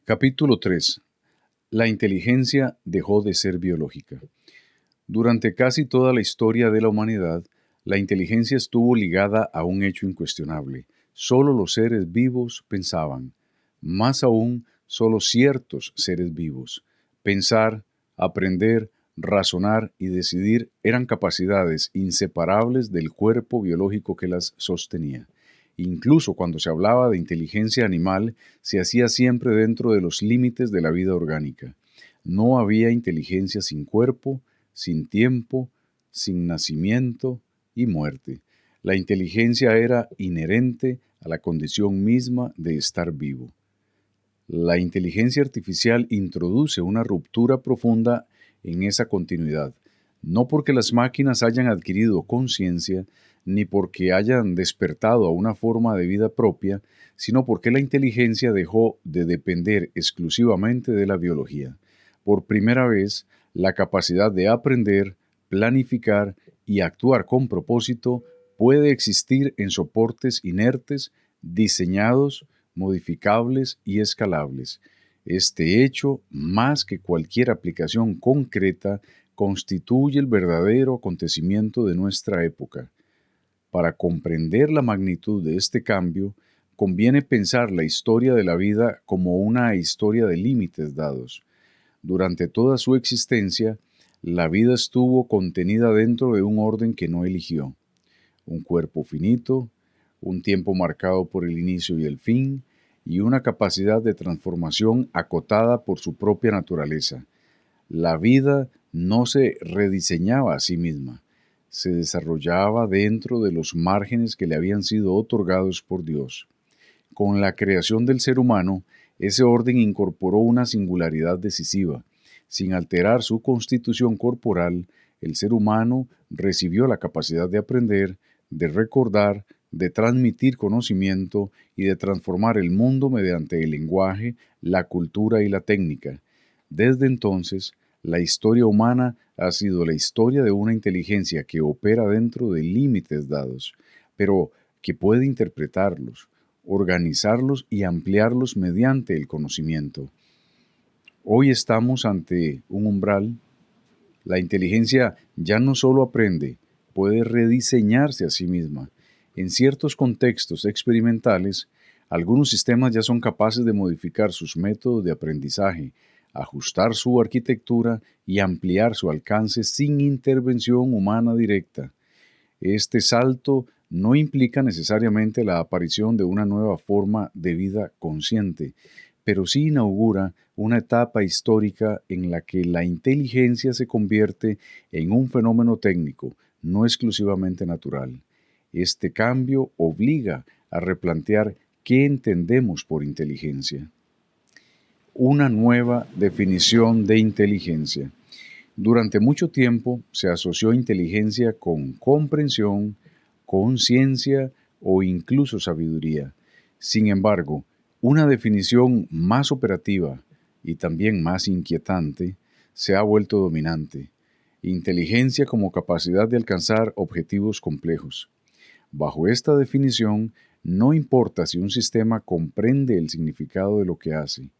Capítulo 3. La inteligencia dejó de ser biológica. Durante casi toda la historia de la humanidad, la inteligencia estuvo ligada a un hecho incuestionable. Solo los seres vivos pensaban. Más aún, solo ciertos seres vivos. Pensar, aprender, razonar y decidir eran capacidades inseparables del cuerpo biológico que las sostenía. Incluso cuando se hablaba de inteligencia animal, se hacía siempre dentro de los límites de la vida orgánica. No había inteligencia sin cuerpo, sin tiempo, sin nacimiento y muerte. La inteligencia era inherente a la condición misma de estar vivo. La inteligencia artificial introduce una ruptura profunda en esa continuidad, no porque las máquinas hayan adquirido conciencia, ni porque hayan despertado a una forma de vida propia, sino porque la inteligencia dejó de depender exclusivamente de la biología. Por primera vez, la capacidad de aprender, planificar y actuar con propósito puede existir en soportes inertes, diseñados, modificables y escalables. Este hecho, más que cualquier aplicación concreta, constituye el verdadero acontecimiento de nuestra época. Para comprender la magnitud de este cambio, conviene pensar la historia de la vida como una historia de límites dados. Durante toda su existencia, la vida estuvo contenida dentro de un orden que no eligió. Un cuerpo finito, un tiempo marcado por el inicio y el fin, y una capacidad de transformación acotada por su propia naturaleza. La vida no se rediseñaba a sí misma, se desarrollaba dentro de los márgenes que le habían sido otorgados por Dios. Con la creación del ser humano, ese orden incorporó una singularidad decisiva. Sin alterar su constitución corporal, el ser humano recibió la capacidad de aprender, de recordar, de transmitir conocimiento y de transformar el mundo mediante el lenguaje, la cultura y la técnica. Desde entonces, la historia humana ha sido la historia de una inteligencia que opera dentro de límites dados, pero que puede interpretarlos, organizarlos y ampliarlos mediante el conocimiento. Hoy estamos ante un umbral. La inteligencia ya no solo aprende, puede rediseñarse a sí misma. En ciertos contextos experimentales, algunos sistemas ya son capaces de modificar sus métodos de aprendizaje, ajustar su arquitectura y ampliar su alcance sin intervención humana directa. Este salto no implica necesariamente la aparición de una nueva forma de vida consciente, pero sí inaugura una etapa histórica en la que la inteligencia se convierte en un fenómeno técnico, no exclusivamente natural. Este cambio obliga a replantear qué entendemos por inteligencia. Una nueva definición de inteligencia. Durante mucho tiempo se asoció inteligencia con comprensión, conciencia o incluso sabiduría. Sin embargo, una definición más operativa y también más inquietante se ha vuelto dominante. Inteligencia como capacidad de alcanzar objetivos complejos. Bajo esta definición, no importa si un sistema comprende el significado de lo que hace,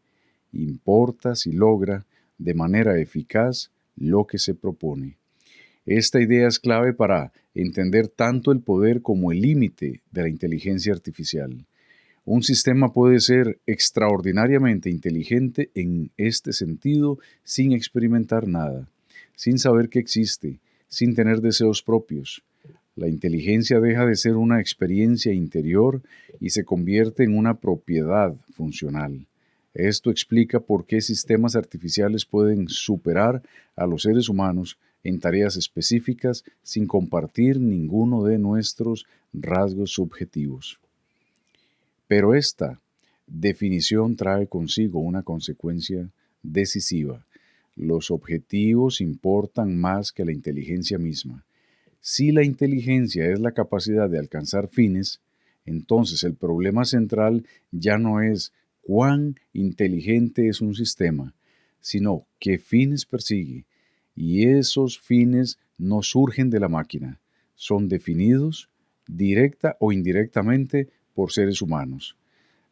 importa si logra de manera eficaz lo que se propone. Esta idea es clave para entender tanto el poder como el límite de la inteligencia artificial. Un sistema puede ser extraordinariamente inteligente en este sentido sin experimentar nada, sin saber que existe, sin tener deseos propios. La inteligencia deja de ser una experiencia interior y se convierte en una propiedad funcional. Esto explica por qué sistemas artificiales pueden superar a los seres humanos en tareas específicas sin compartir ninguno de nuestros rasgos subjetivos. Pero esta definición trae consigo una consecuencia decisiva. Los objetivos importan más que la inteligencia misma. Si la inteligencia es la capacidad de alcanzar fines, entonces el problema central ya no es cuán inteligente es un sistema, sino qué fines persigue. Y esos fines no surgen de la máquina, son definidos directa o indirectamente por seres humanos.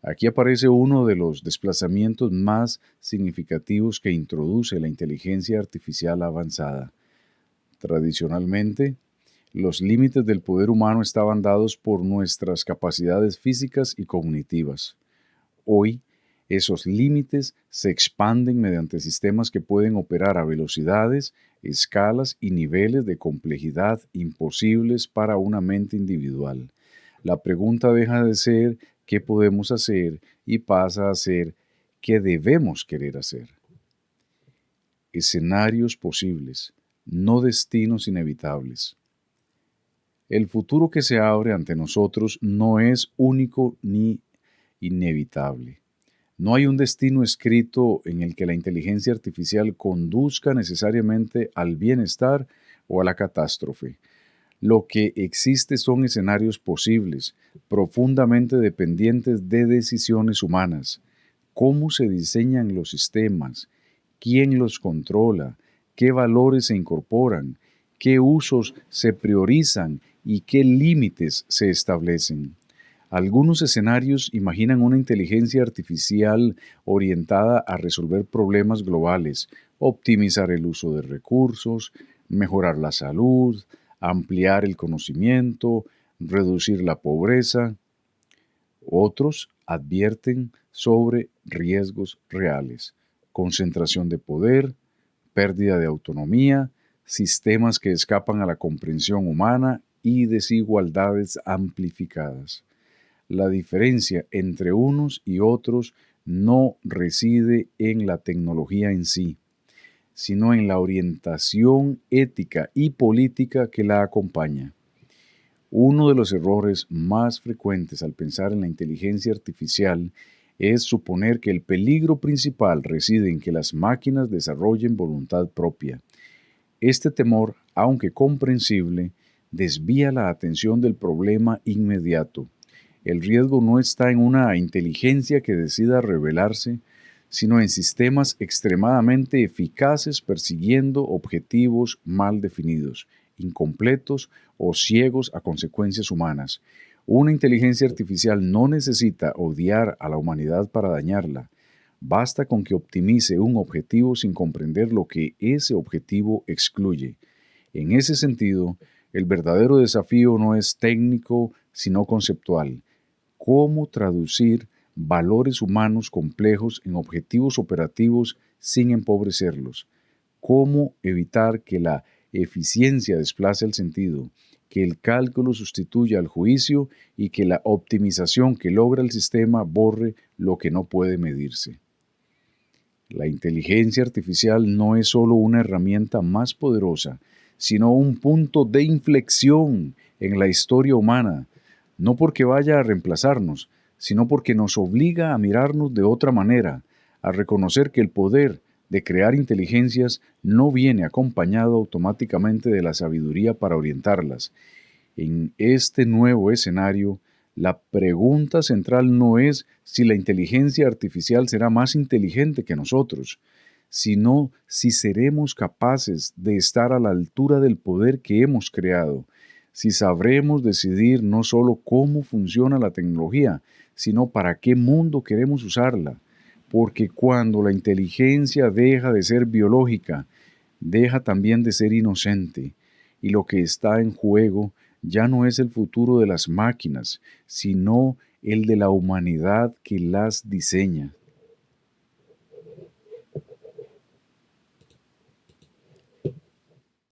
Aquí aparece uno de los desplazamientos más significativos que introduce la inteligencia artificial avanzada. Tradicionalmente, los límites del poder humano estaban dados por nuestras capacidades físicas y cognitivas. Hoy, esos límites se expanden mediante sistemas que pueden operar a velocidades, escalas y niveles de complejidad imposibles para una mente individual. La pregunta deja de ser qué podemos hacer y pasa a ser qué debemos querer hacer. Escenarios posibles, no destinos inevitables. El futuro que se abre ante nosotros no es único ni inevitable. No hay un destino escrito en el que la inteligencia artificial conduzca necesariamente al bienestar o a la catástrofe. Lo que existe son escenarios posibles, profundamente dependientes de decisiones humanas. Cómo se diseñan los sistemas, quién los controla, qué valores se incorporan, qué usos se priorizan y qué límites se establecen. Algunos escenarios imaginan una inteligencia artificial orientada a resolver problemas globales, optimizar el uso de recursos, mejorar la salud, ampliar el conocimiento, reducir la pobreza. Otros advierten sobre riesgos reales, concentración de poder, pérdida de autonomía, sistemas que escapan a la comprensión humana y desigualdades amplificadas. La diferencia entre unos y otros no reside en la tecnología en sí, sino en la orientación ética y política que la acompaña. Uno de los errores más frecuentes al pensar en la inteligencia artificial es suponer que el peligro principal reside en que las máquinas desarrollen voluntad propia. Este temor, aunque comprensible, desvía la atención del problema inmediato. El riesgo no está en una inteligencia que decida rebelarse, sino en sistemas extremadamente eficaces persiguiendo objetivos mal definidos, incompletos o ciegos a consecuencias humanas. Una inteligencia artificial no necesita odiar a la humanidad para dañarla. Basta con que optimice un objetivo sin comprender lo que ese objetivo excluye. En ese sentido, el verdadero desafío no es técnico, sino conceptual. ¿Cómo traducir valores humanos complejos en objetivos operativos sin empobrecerlos? ¿Cómo evitar que la eficiencia desplace el sentido, que el cálculo sustituya al juicio y que la optimización que logra el sistema borre lo que no puede medirse? La inteligencia artificial no es solo una herramienta más poderosa, sino un punto de inflexión en la historia humana, no porque vaya a reemplazarnos, sino porque nos obliga a mirarnos de otra manera, a reconocer que el poder de crear inteligencias no viene acompañado automáticamente de la sabiduría para orientarlas. En este nuevo escenario, la pregunta central no es si la inteligencia artificial será más inteligente que nosotros, sino si seremos capaces de estar a la altura del poder que hemos creado, si sabremos decidir no solo cómo funciona la tecnología, sino para qué mundo queremos usarla. Porque cuando la inteligencia deja de ser biológica, deja también de ser inocente, y lo que está en juego ya no es el futuro de las máquinas, sino el de la humanidad que las diseña.